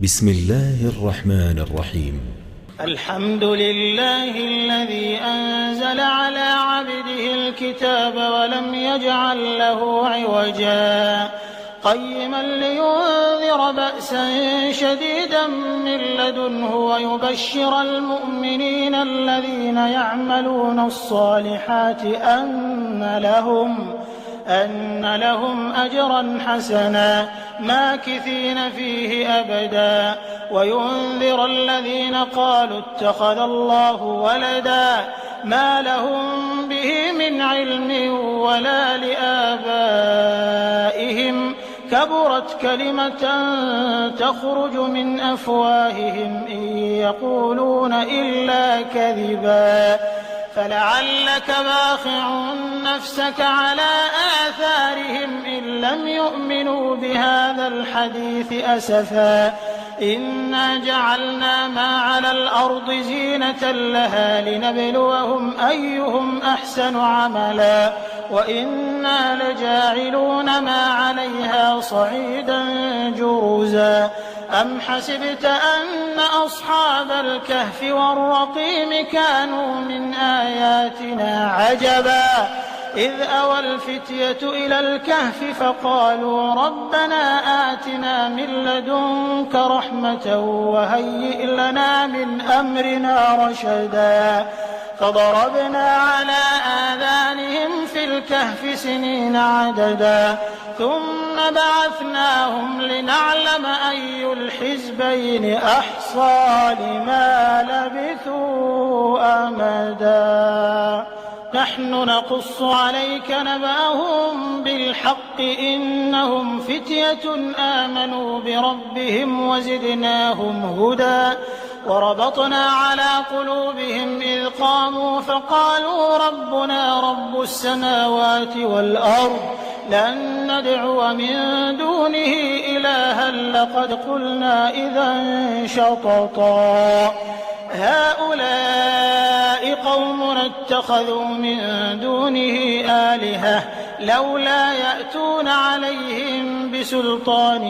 بسم الله الرحمن الرحيم. الحمد لله الذي أنزل على عبده الكتاب ولم يجعل له عوجا قيما لينذر بأسا شديدا من لدنه ويبشر المؤمنين الذين يعملون الصالحات أن لهم أجرا حسنا ماكثين فيه أبدا وينذر الذين قالوا اتخذ الله ولدا ما لهم به من علم ولا لآبائهم كبرت كلمة تخرج من أفواههم إن يقولون إلا كذبا فلعلك باخع نفسك على آثارهم إن لم يؤمنوا بهذا الحديث أسفا إنا جعلنا ما على الأرض زينة لها لنبلوهم أيهم أحسن عملا وإنا لجاعلون ما عليها صعيدا جرزا أم حسبت أن أصحاب الكهف والرقيم كانوا من آياتنا عجبا إذ أوى الفتية إلى الكهف فقالوا ربنا آتنا من لدنك رحمة وهيئ لنا من أمرنا رشدا فضربنا على آذانهم في الكهف سنين عددا ثم بعثناهم لنعلم أي الحزبين أحصى لما لبثوا أمدا نحن نقص عليك نبأهم بالحق إنهم فتية آمنوا بربهم وزدناهم هدى وربطنا على قلوبهم إذ قاموا فقالوا ربنا رب السماوات والأرض لن ندعو من دونه إلها لقد قلنا إذا شططا هؤلاء قومنا اتخذوا من دونه آلهة لولا يأتون عليهم بسلطان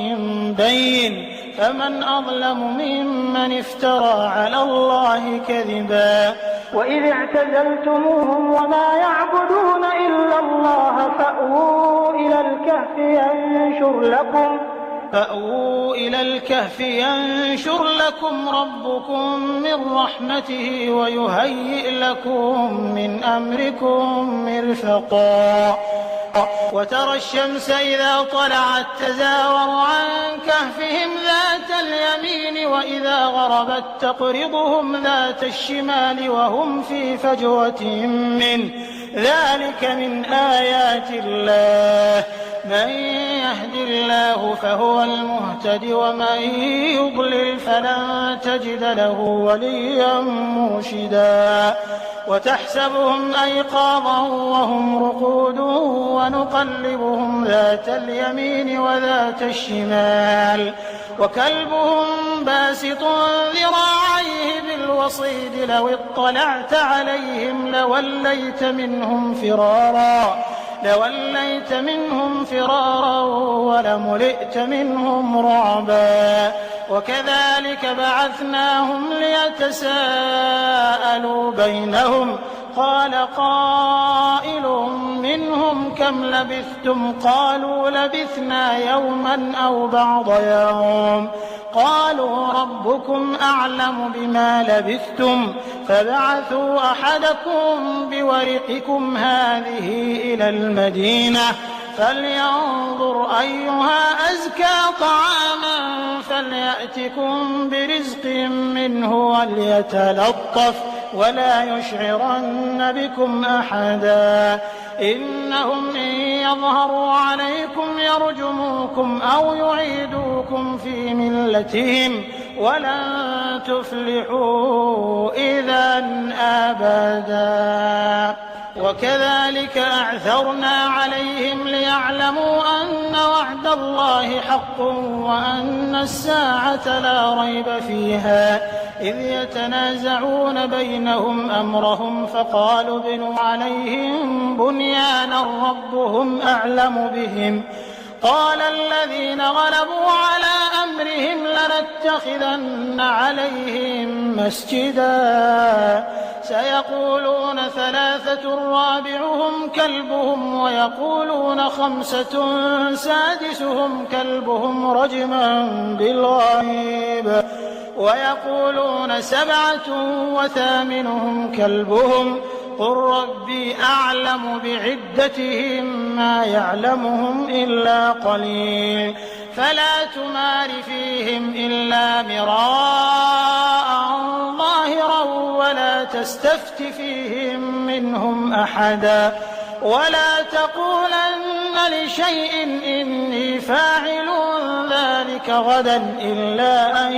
بين فمن أظلم ممن افترى على الله كذبا وإذ اعتزلتموهم وما يعبدون إلا الله فأووا إلى الكهف ينشر لكم ربكم من رحمته ويهيئ لكم من أمركم مرفقا وترى الشمس إذا طلعت تزاور عن كهفهم ذات اليمين وإذا غربت تقرضهم ذات الشمال وهم في فجوة منه ذلك من آيات الله من يهد الله فهو المهتد ومن يضلل فلن تجد له وليا مرشدا وتحسبهم أيقاظا وهم رقود ونقلبهم ذات اليمين وذات الشمال وكلبهم باسط ذراعيه بالوصيد لو اطلعت عليهم لوليت منهم فرارا ولملئت منهم رعبا وكذلك بعثناهم ليتساءلوا بينهم قال قائل منهم كم لبثتم قالوا لبثنا يوما أو بعض يوم قالوا ربكم أعلم بما لبثتم فابعثوا أحدكم بورقكم هذه إلى المدينة فلينظر أيها أزكى طعاما فليأتكم برزق منه وليتلطف ولا يشعرن بكم أحدا إنهم إن يظهروا عليكم يرجموكم أو يعيدوكم في ملتهم ولن تفلحوا إذا أبدا وكذلك أعثرنا عليهم ليعلموا أن وعد الله حق وأن الساعة لا ريب فيها إذ يتنازعون بينهم أمرهم فقالوا ابنوا عليهم بنيانا ربهم أعلم بهم قال الذين غلبوا على أمرهم أمرهم لنتخذن عليهم مسجدا سيقولون 3 رابعهم كلبهم ويقولون 5 سادسهم كلبهم رجما بالغيب ويقولون 7 وثامنهم كلبهم قل ربي أعلم بعدتهم ما يعلمهم إلا قليل فلا تمار فيهم إلا مراء ظاهرا ولا تستفت فيهم منهم أحدا ولا تقولن لشيء إني فاعل ذلك غدا إلا أن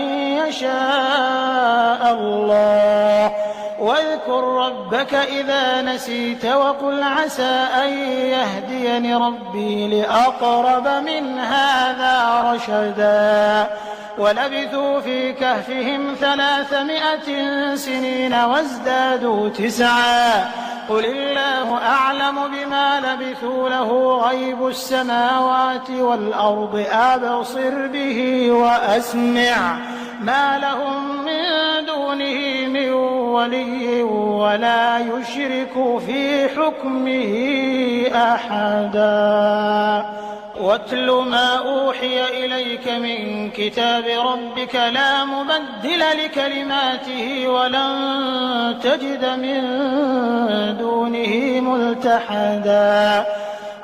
يشاء الله واذكر ربك إذا نسيت وقل عسى أن يهديني ربي لأقرب من هذا رشدا ولبثوا في كهفهم 300 سنين وازدادوا 9 قل الله أعلم بما لبثوا له غيب السماوات والأرض أبصر به وأسمع ما لهم من دونه من ولي ولا يشرك في حكمه أحدا واتل ما أوحي إليك من كتاب ربك لا مبدل لكلماته ولن تجد من دونه ملتحدا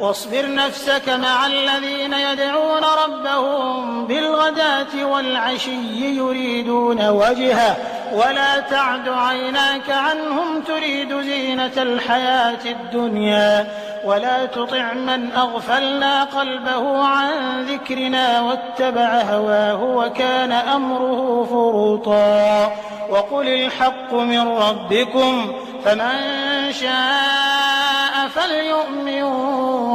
واصبر نفسك مع الذين يدعون ربهم بالغداة والعشي يريدون وجهه ولا تعد عيناك عنهم تريد زينة الحياة الدنيا ولا تطع من أغفلنا قلبه عن ذكرنا واتبع هواه وكان أمره فرطا وقل الحق من ربكم فمن شاء فليؤمن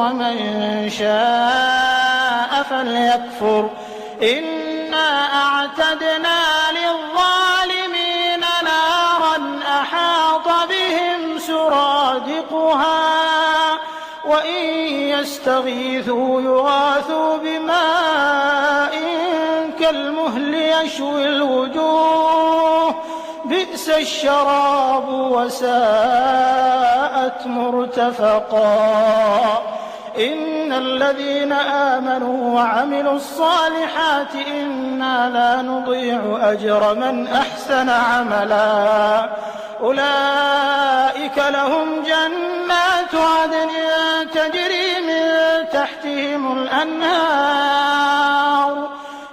ومن شاء فليكفر إنا أعتدنا للظالمين نارا أحاط بهم سرادقها وإن يستغيثوا يغاثوا بماء كالمهل يشوي الوجوه بئس الشراب وساءت مرتفقا إن الذين آمنوا وعملوا الصالحات إنا لا نضيع أجر من أحسن عملا أولئك لهم جنات عدن تجري من تحتهم الأنهار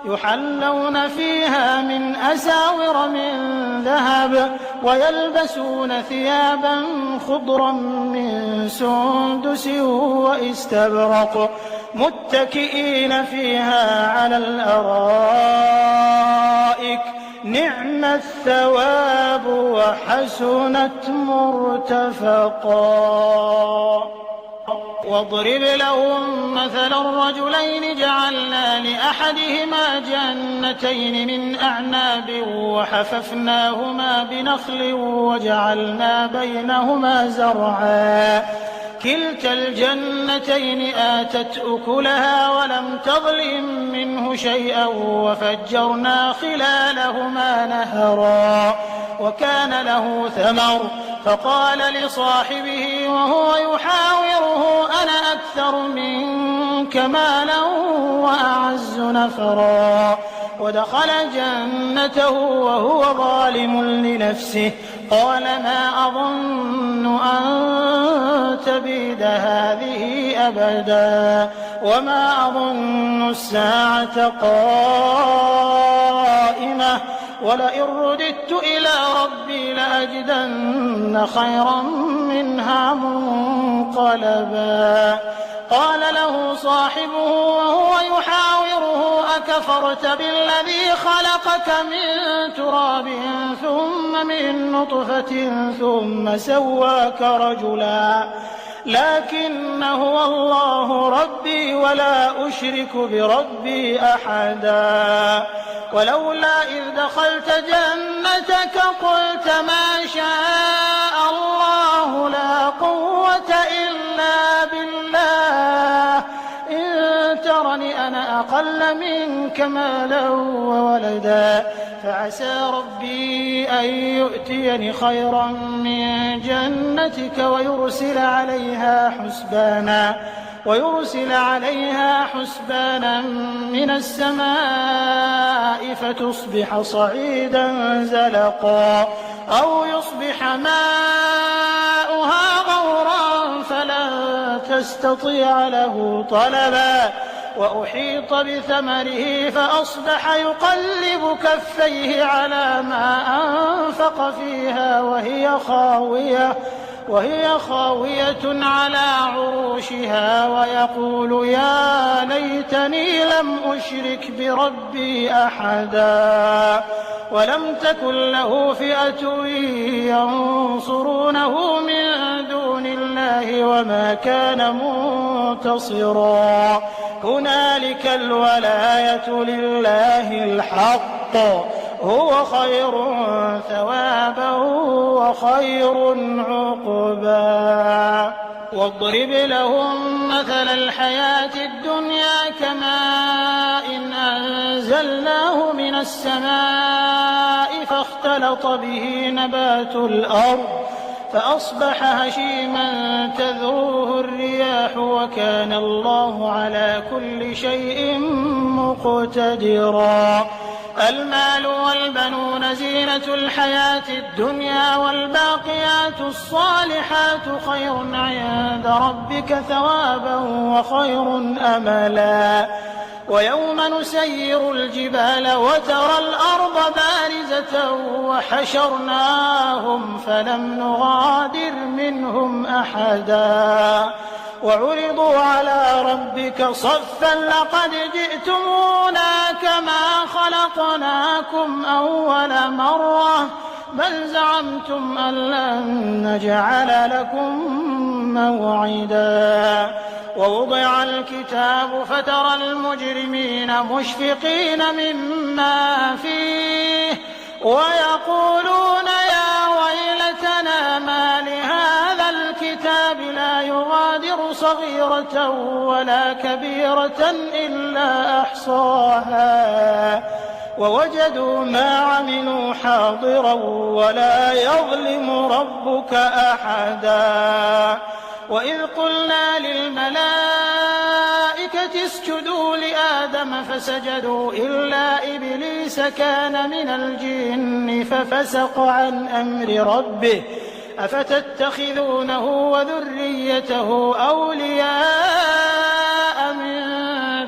يحلون فيها من أساور من ذهب ويلبسون ثيابا خضرا من سندس واستبرق متكئين فيها على الأرائك نعم الثواب وحسنت مرتفقا واضرب لهم مثلا الرجلين جعلنا لأحدهما جنتين من أعناب وحففناهما بنخل وجعلنا بينهما زرعا كلتا الجنتين آتت أكلها ولم تظلم منه شيئا وفجرنا خلالهما نهرا وكان له ثمر فقال لصاحبه وهو يحاوره أنا أكثر منك مالا وأعز نفرا ودخل جنته وهو ظالم لنفسه قال ما أظن أن تبيد هذه أبدا وما أظن الساعة قائمة ولئن رددت إلى ربي لأجدن خيرا منها منقلبا قال له صاحبه وهو يحاوره أكفرت بالذي خلقك من تراب ثم من نطفة ثم سواك رجلا لكن هو الله ربي ولا أشرك بربي أحدا ولولا إذ دخلت جنتك قلت ما شاء الله لا قوة إلا بالله إن ترني أنا أقل أضل منك مالا وولدا فعسى ربي أن يؤتيني خيرا من جنتك ويرسل عليها حسبانا من السماء فتصبح صعيدا زلقا أو يصبح ماؤها غورا فلن تستطيع له طلبا وأحيط بثمره فأصبح يقلب كفيه على ما أنفق فيها وهي خاوية على عروشها ويقول يا ليتني لم أشرك بربي أحدا ولم تكن له فئة ينصرونه من دون الله وما كان منتصرا هنالك الولاية لله الحق هو خير ثوابا وخير عقبا واضرب لهم مثل الحياة الدنيا كماء إن أنزلناه من السماء فاختلط به نبات الأرض فأصبح هشيما تذروه الرياح وكان الله على كل شيء مقتدرا المال والبنون زينة الحياة الدنيا والباقيات الصالحات خير عند ربك ثوابا وخير أملا ويوم نسير الجبال وترى الأرض بارزة وحشرناهم فلم نغادر منهم أحدا وعرضوا على ربك صفا لقد جئتمونا كما خلقناكم أول مرة بل زعمتم أن لن نجعل لكم موعدا ووضع الكتاب فترى المجرمين مشفقين مما فيه ويقولون يا ويلتنا ما لهذا الكتاب لا يغادر صغيرة ولا كبيرة إلا أحصاها ووجدوا ما عملوا حاضرا ولا يظلم ربك أحدا وإذ قلنا للملائكة اسجدوا لآدم فسجدوا إلا إبليس كان من الجن ففسق عن أمر ربه أفتتخذونه وذريته أولياء من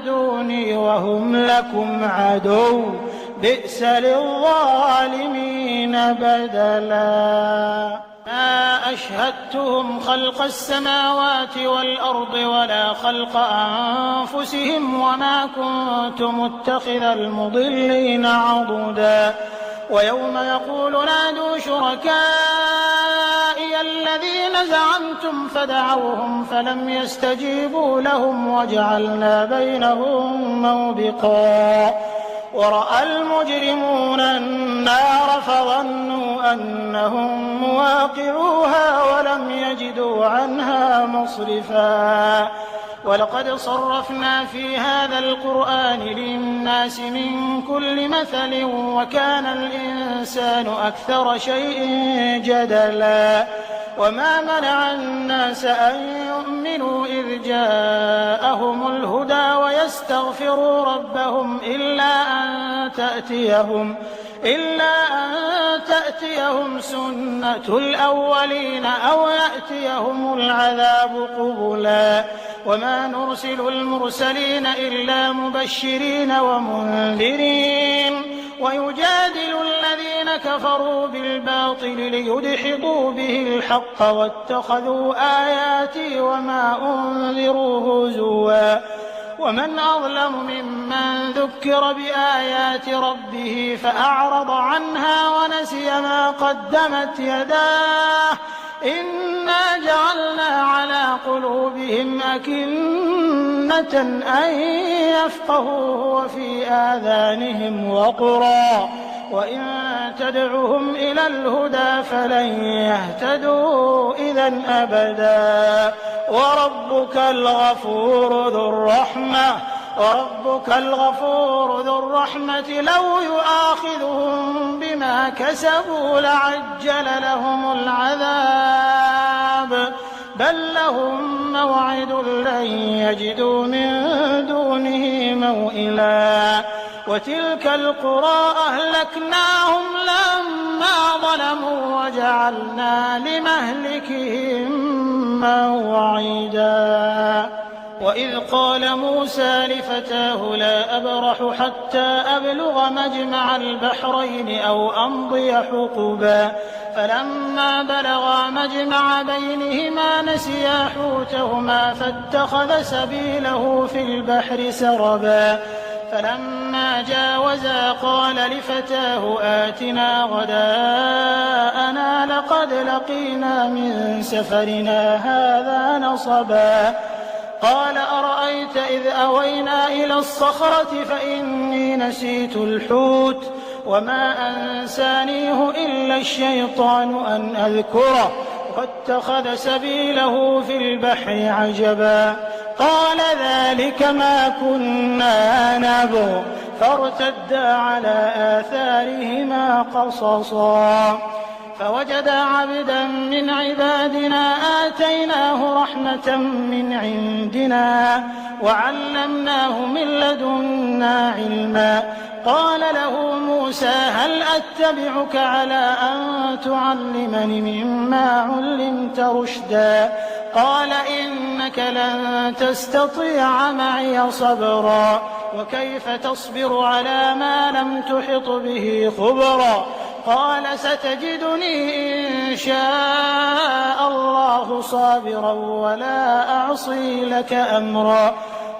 دوني وهم لكم عدو بئس للظالمين بدلا ما أشهدتهم خلق السماوات والأرض ولا خلق أنفسهم وما كنت متخذ المضلين عضدا ويوم يقول نادوا شركائي الذين زعمتم فدعوهم فلم يستجيبوا لهم وجعلنا بينهم موبقا ورأى المجرمون النار فظنوا أنهم مواقعوها ولم يجدوا عنها مصرفا ولقد صرفنا في هذا القرآن للناس من كل مثل وكان الإنسان أكثر شيء جدلا وما منع الناس أن يؤمنوا إذ جاءهم الهدى ويستغفروا ربهم إلا أن تأتيهم سنة الأولين أو يأتيهم العذاب قبلا وما نرسل المرسلين إلا مبشرين ومنذرين ويجادل الذين كفروا بالباطل ليدحضوا به الحق واتخذوا آياتي وما أنذروا هزوا ومن أظلم ممن ذكر بآيات ربه فأعرض عنها ونسي ما قدمت يداه إنا جعلنا على قلوبهم أكنة أن يفقهوه وفي آذانهم وقرا وإن تدعهم إلى الهدى فلن يهتدوا إذا أبدا وربك الغفور ذو الرحمة وربك الغفور ذو الرحمة لو يؤاخذهم بما كسبوا لعجل لهم العذاب بل لهم موعد لن يجدوا من دونه موئلا وتلك القرى أهلكناهم لما ظلموا وجعلنا لمهلكهم موعدا وإذ قال موسى لفتاه لا أبرح حتى أبلغ مجمع البحرين أو أمضي حقبا فلما بلغا مجمع بينهما نسيا حوتهما فاتخذ سبيله في البحر سربا فلما جاوزا قال لفتاه آتنا غداءنا لقد لقينا من سفرنا هذا نصبا قال أرأيت إذ أوينا إلى الصخرة فإني نسيت الحوت وما أنسانيه إلا الشيطان أن أذكره واتخذ سبيله في البحر عجبا قال ذلك ما كنا نبغ فارتدا على آثارهما قصصا فوجدا عبدا من عبادنا آتيناه رحمة من عندنا وعلمناه من لدنا علما قال له موسى هل أتبعك على أن تعلمني مما علمت رشدا قال إنك لن تستطيع معي صبرا وكيف تصبر على ما لم تحط به خبرا قال ستجدني إن شاء الله صابرا ولا أعصي لك أمرا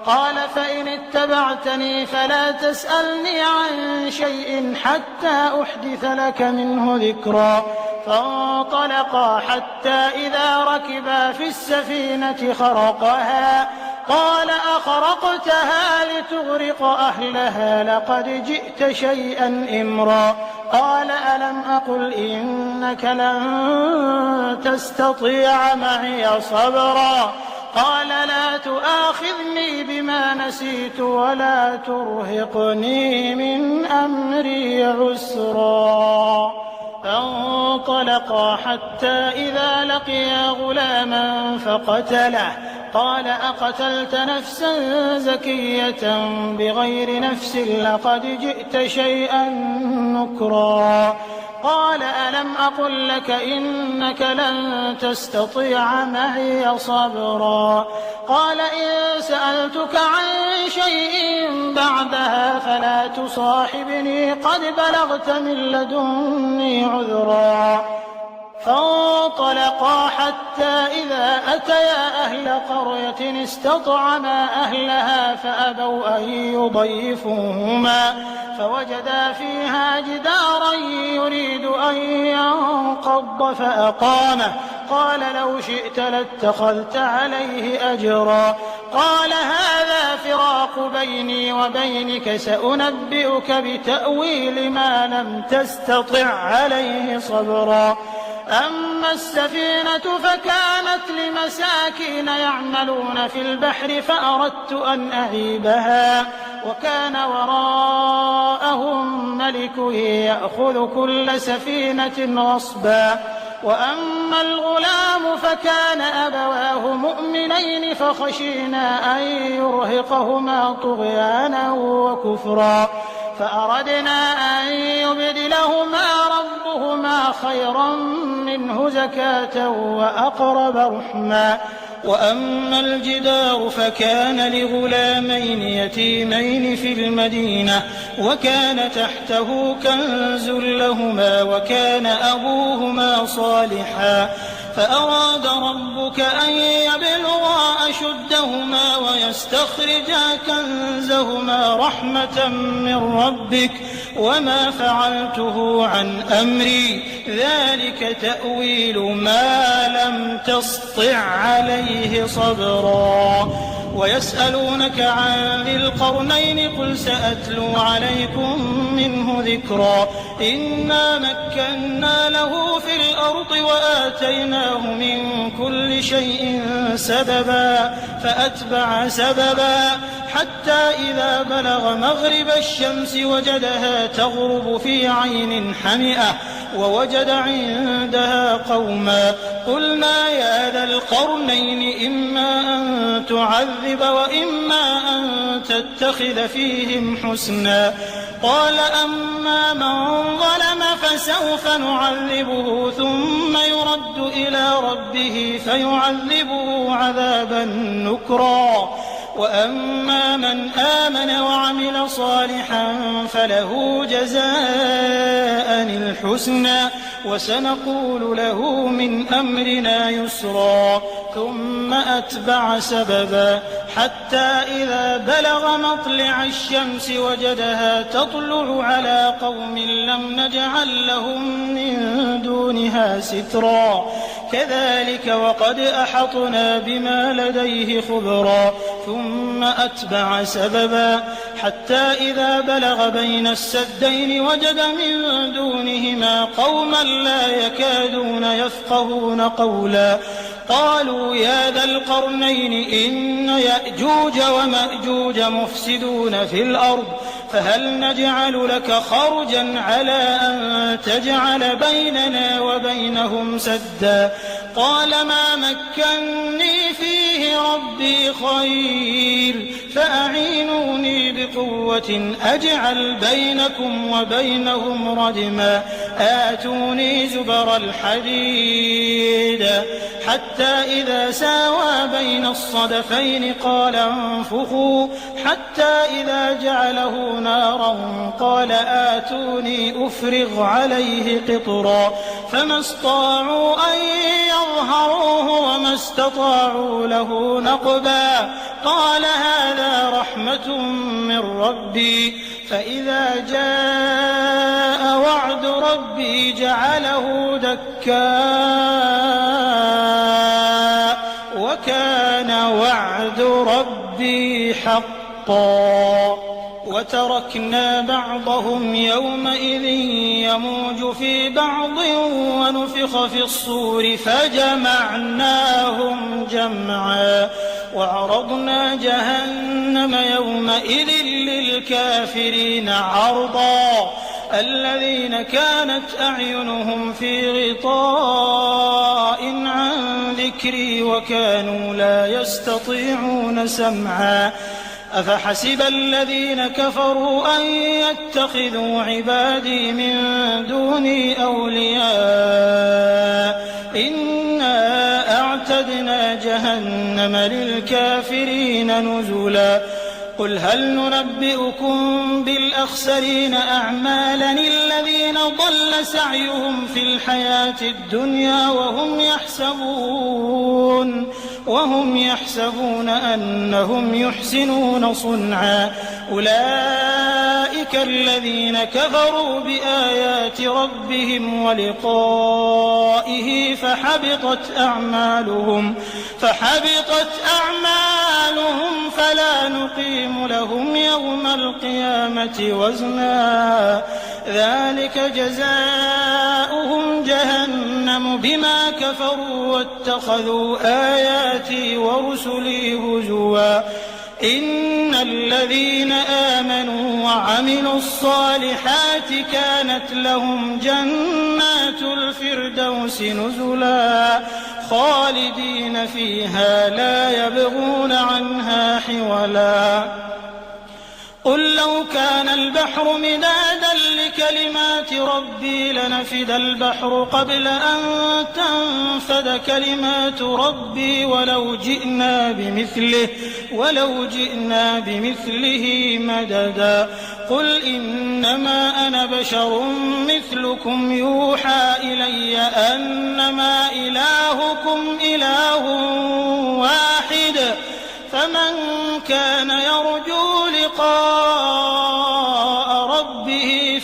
قال فإن اتبعتني فلا تسألني عن شيء حتى أحدث لك منه ذكرا فانطلقا حتى إذا ركبا في السفينة خرقها قال أخرقتها لتغرق أهلها لقد جئت شيئا إمرا قال ألم أقل إنك لن تستطيع معي صبرا قال لا تؤاخذني بما نسيت ولا ترهقني من أمري عسرا فانطلقا حتى إذا لقيا غلاما فقتله قال أقتلت نفسا زكية بغير نفس لقد جئت شيئا نكرا قال ألم أقل لك إنك لن تستطيع معي صبرا قال إن سألتك عن شيء بعدها فلا تصاحبني قد بلغت من لدني عذرا فانطلقا حتى إذا أتيا أهل قرية استطعما أهلها فأبوا أن يضيفوهما فوجدا فيها جدارا يريد أن ينقض فأقامه قال لو شئت لاتخذت عليه أجرا قال هذا فراق بيني وبينك سأنبئك بتأويل ما لم تستطع عليه صبرا أما السفينة فكانت لمساكين يعملون في البحر فأردت أن أعيبها وكان وراءهم ملك يأخذ كل سفينة غصبا وأما الغلام فكان أبواه مؤمنين فخشينا أن يرهقهما طغيانا وكفرا فأردنا أن يبدلهما ربهما خيرا منه زكاة وأقرب رحما وأما الجدار فكان لغلامين يتيمين في المدينة وكان تحته كنز لهما وكان أبوهما صالحا فأراد ربك أن يبلغا أشدهما ويستخرجا كنزهما رحمة من ربك وما فعلته عن أمري ذلك تأويل ما لم تسطع عليه صبرا ويسألونك عن ذي القرنين قل سأتلو عليكم منه ذكرا إنا مكنا له في الأرض وآتيناه من كل شيء سببا فأتبع سببا حتى إذا بلغ مغرب الشمس وجدها تغرب في عين حمئة ووجد عندها قوما قلنا يا ذا القرنين إما أن تعذب وإما أن تتخذ فيهم حسنا قال أما من ظلم فسوف نعذبه ثم يرد إلى ربه فيعذبه عذابا نكرا وأما من آمن وعمل صالحا فله جزاء الحسنى وسنقول له من أمرنا يسرا ثم أتبع سببا حتى إذا بلغ مطلع الشمس وجدها تطلع على قوم لم نجعل لهم من دونها سترا كذلك وقد أحطنا بما لديه خبرا ثم أتبع سببا حتى إذا بلغ بين السدين وجد من دونهما قوما لا يكادون يفقهون قولا قالوا يا ذا القرنين إن يأجوج ومأجوج مفسدون في الأرض فهل نجعل لك خرجا على أن تجعل بيننا وبينهم سدا قال ما مكني فيه ربي خير فأعينوني بقوة أجعل بينكم وبينهم ردما آتوني زبر الحديد حتى إذا ساوى بين الصدفين قال انفخوا حتى إذا جعله نارا قال آتوني أفرغ عليه قطرا فما استطاعوا أن يظهروه وما استطاعوا له نقبا قال هذا رحمة من ربي فإذا جاء وعد ربي جعله دكاء وكان وعد ربي حقا وتركنا بعضهم يومئذ يموج في بعض ونفخ في الصور فجمعناهم جمعا وعرضنا جهنم يومئذ للكافرين عرضا الذين كانت أعينهم في غطاء عن ذكري وكانوا لا يستطيعون سمعا أفحسب الذين كفروا أن يتخذوا عبادي من دوني أولياء إنا أعتدنا جهنم للكافرين نزلا قل هل ننبئكم بالأخسرين أعمالا الذين ضل سعيهم في الحياة الدنيا وهم يحسبون أنهم يحسنون صنعا أولئك الذين كفروا بآيات ربهم ولقائه فحبطت أعمالهم فلا نقيم لهم يوم القيامة وزنا ذلك جزاؤهم جهنم بما كفروا واتخذوا آياتي ورسلي هزوا إن الذين آمنوا وعملوا الصالحات كانت لهم جنات الفردوس نزلا خالدين فيها لا يبغون عنها حولا قل لو كان البحر مدادا لكلمات ربي لنفد البحر قبل أن تنفد كلمات ربي ولو جئنا بمثله مددا قل إنما أنا بشر مثلكم يوحى إلي أنما إلهكم إله واحد فمن كان يرجو لقاء ربه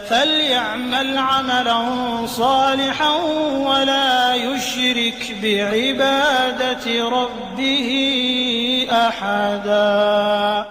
فليعمل عملا صالحا ولا يشرك بعبادة ربه أحدا.